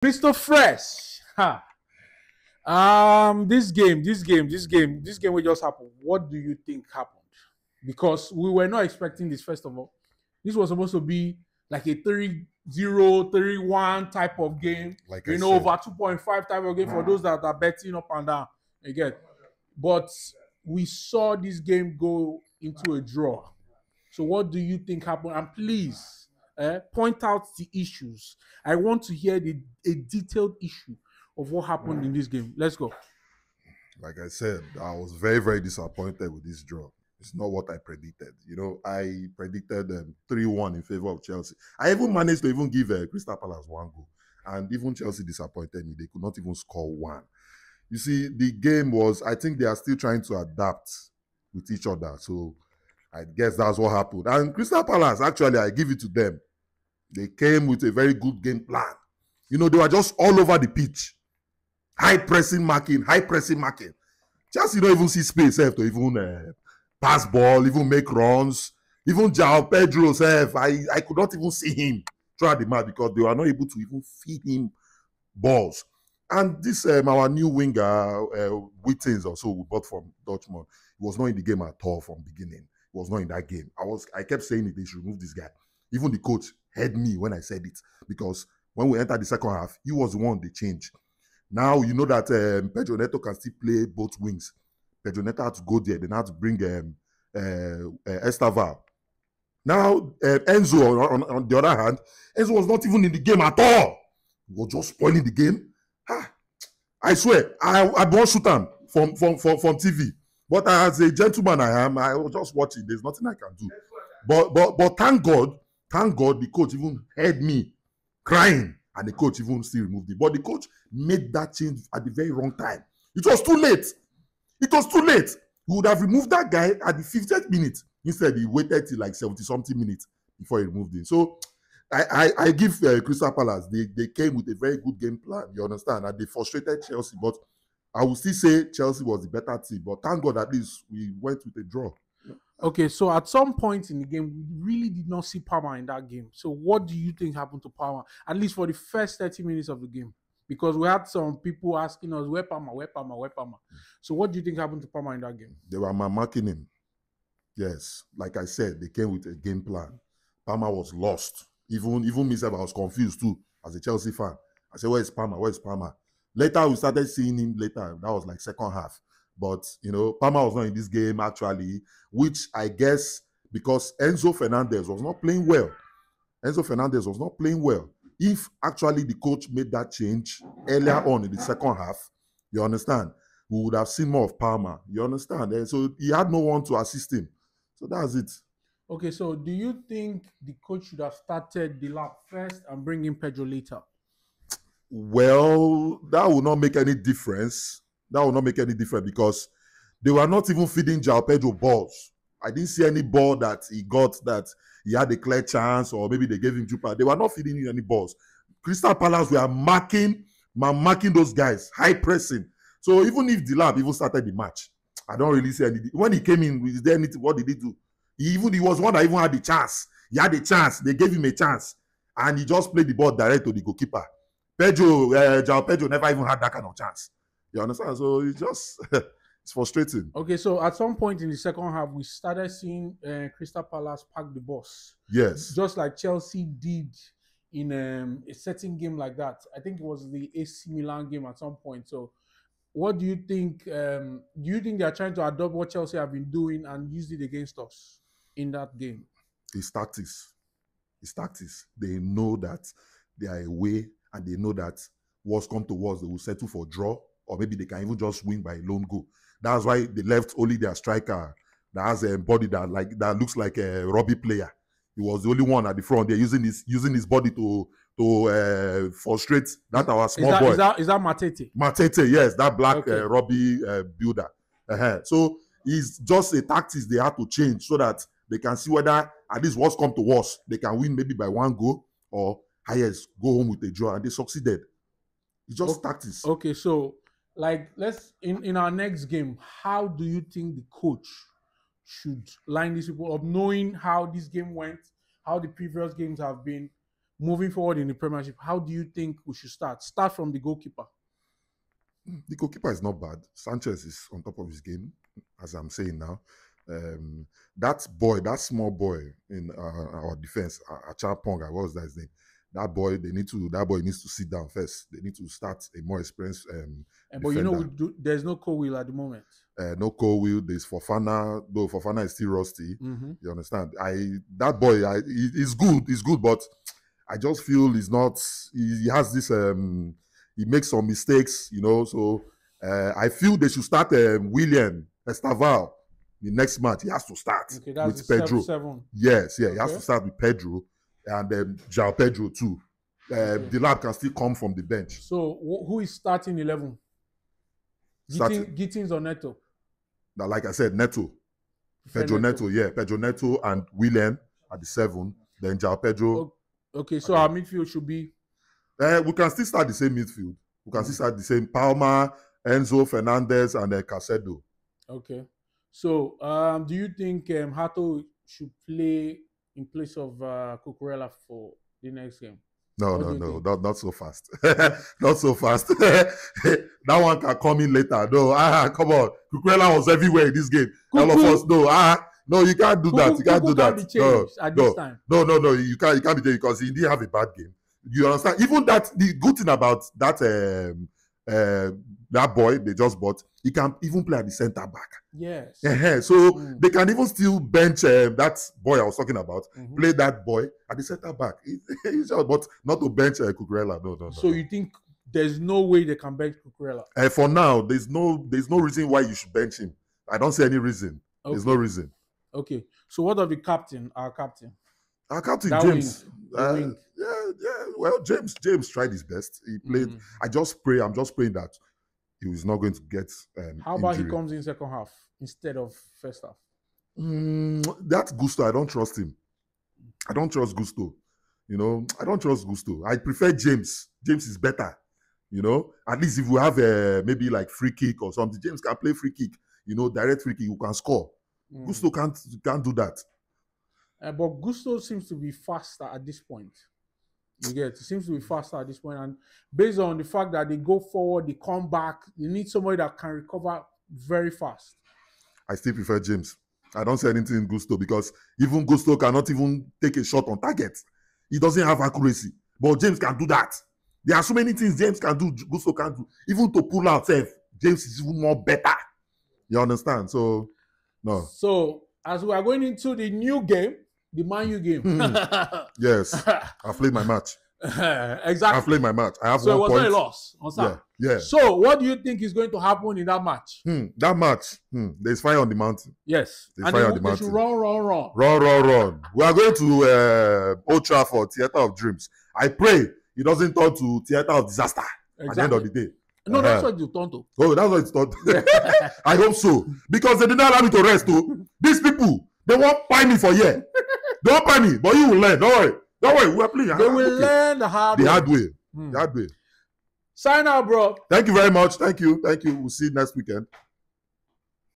Crystal Fresh. Ha. This game will just happen. What do you think happened? Because we were not expecting this, first of all. This was supposed to be like a 3-0, 3-1 type of game. Like you I know, said. over 2.5 type of game for those that are betting up and down. Again. But we saw this game go into a draw. So what do you think happened? And please point out the issues. I want to hear a detailed issue of what happened in this game. Let's go. Like I said, I was very, very disappointed with this draw. It's not what I predicted. You know, I predicted 3-1 in favor of Chelsea. I even managed to even give Crystal Palace one goal. And even Chelsea disappointed me. They could not even score one. You see, the game was, I think they are still trying to adapt with each other. So I guess that's what happened. And Crystal Palace, actually, I give it to them. They came with a very good game plan. You know, they were just all over the pitch. High pressing marking. Chelsea don't even see space to even pass ball, even make runs. Even João Pedro, I could not even see him throughout the match because they were not able to even feed him balls. And this, our new winger, Wittens or so, we bought from Dortmund, he was not in the game at all from beginning. He was not in that game. I kept saying it, they should remove this guy. Even the coach heard me when I said it because when we entered the second half, he was the one they changed. Now, you know that Pedro Neto can still play both wings. Pedro Neto had to go there. Then had to bring Estaval. Now, Enzo, on the other hand, Enzo was not even in the game at all. He was just spoiling the game. I swear, I won't shoot him from TV. But as a gentleman I am, I was just watching. There's nothing I can do. But thank God, the coach even heard me crying. And the coach even still removed it. But the coach made that change at the very wrong time. It was too late. He would have removed that guy at the 50th minute. Instead, he waited till like 70-something minutes before he removed him. So, I give Crystal Palace, they came with a very good game plan, you understand? And they frustrated Chelsea. But I would still say Chelsea was the better team. But thank God at least we went with a draw. Okay, so at some point in the game, we really did not see Palmer in that game. So what do you think happened to Palmer? At least for the first 30 minutes of the game. Because we had some people asking us, where Palmer? So what do you think happened to Palmer in that game? They were marking him. Yes, like I said, they came with a game plan. Palmer was lost. Even myself, I was confused too, as a Chelsea fan. I said, where is Palmer? Later, we started seeing him later. That was like second half. But, you know, Palmer was not in this game, actually, which I guess because Enzo Fernandez was not playing well. If actually the coach made that change earlier on in the second half, you understand, we would have seen more of Palmer. You understand? And so he had no one to assist him. So that's it. Okay, so do you think the coach should have started the lap first and bring in Pedro later? Well, that will not make any difference. Because they were not even feeding João Pedro balls. I didn't see any ball that he got that he had a clear chance or maybe they gave him Jupa. They were not feeding him any balls. Crystal Palace were marking those guys, high pressing. So even if the lab even started the match, I don't really see anything. When he came in, is there anything? What did he do? He was one that even had the chance. He had a chance. They gave him a chance. And he just played the ball direct to the goalkeeper. João Pedro never even had that kind of chance. You understand? So it's just, it's frustrating. Okay, so at some point in the second half, we started seeing Crystal Palace pack the bus. Yes. Just like Chelsea did in a certain game like that. I think it was the AC Milan game at some point. So what do you think? Do you think they are trying to adopt what Chelsea have been doing and use it against us in that game? It's tactics. They know that they are away and they know that worst come to worst, they will settle for draw or maybe they can even just win by a lone goal. That's why they left only their striker that has a body that looks like a Robbie player. He was the only one at the front. They're using his body to frustrate that our small boy. Is that Matete? Matete, yes, that black Robbie builder. So it's just a tactics they have to change so that they can see whether at least worst come to worst, they can win maybe by one goal or highest go home with a draw, and they succeeded. It's just tactics. Okay, so like let's in our next game, how do you think the coach should line these people up, knowing how this game went, how the previous games have been? moving forward in the Premiership, how do you think we should start? Start from the goalkeeper. The goalkeeper is not bad. Sanchez is on top of his game, as I'm saying now. That small boy in our defense, Achampong, what was that his name? That boy needs to sit down first. They need to start a more experienced But you know, there's no Cole at the moment. No Cole. There's Fofana, though Fofana is still rusty. Mm-hmm. You understand? That boy, he's good, but I just feel he's not. He has this. He makes some mistakes, you know. So I feel they should start William Estaval the next match. He has to start with Pedro. 7-7. Yes, yeah, okay. He has to start with Pedro and then João Pedro too. The lad can still come from the bench. So who is starting 11? Gittins or Neto? Now, like I said, Neto. Pedro Neto, yeah. Pedro Neto and William at the 7. Then João Pedro. Okay, so our midfield should be. We can still start the same midfield. We can still start the same Palma, Enzo, Fernandez, and Casedo. Okay. So, do you think Hato should play in place of Cucurella for the next game? No, not so fast. Not so fast. That one can come in later. No, come on. Cucurella was everywhere in this game. All of us, no, you can't do that. You can't do that. No, you can't be there because he didn't have a bad game. You understand? Even that, the good thing about that that boy they just bought, he can even play at the center back. Yes. So they can even still bench that boy I was talking about, play that boy at the center back. But not to bench Cucurella. No. So you think there's no way they can bench Cucurella? For now, there's no reason why you should bench him. I don't see any reason. Okay. There's no reason. Okay. So what of the captain? Our captain, James. Well, James tried his best. He played. I'm just praying that he was not going to get how about injury. He comes in second half instead of first half? That Gusto, I don't trust him. I don't trust Gusto. You know, I don't trust Gusto. I prefer James. James is better. You know, at least if we have maybe like free kick or something, James can play free kick. You know, direct free kick, you can score. Gusto can't do that. But Gusto seems to be faster at this point. You get it? He seems to be faster at this point. And based on the fact that they go forward, they come back, you need somebody that can recover very fast. I still prefer James. I don't say anything in Gusto because even Gusto cannot even take a shot on target. He doesn't have accuracy. But James can do that. There are so many things James can do, Gusto can't do. Even to pull out self, James is even more better. You understand? So, no. So, as we are going into the new game, the Man U game. Yes. I've played my match. Exactly. I've played my match. I have 1 point. So it was not a loss on Saturday. Yeah. So what do you think is going to happen in that match? That match, there's fire on the mountain. Yes. There's fire on the mountain. Should run. Run. We are going to Old Trafford, Theatre of Dreams. I pray it doesn't turn to Theatre of Disaster at the end of the day. No, that's what you turn to. Oh, that's what it's turned to. I hope so. Because they did not allow me to rest. These people, they won't buy me for a year. They won't buy me, but you will learn. Don't worry. We are playing. They will learn the hard way. The hard way. Sign out, bro. Thank you very much. Thank you. We'll see you next weekend.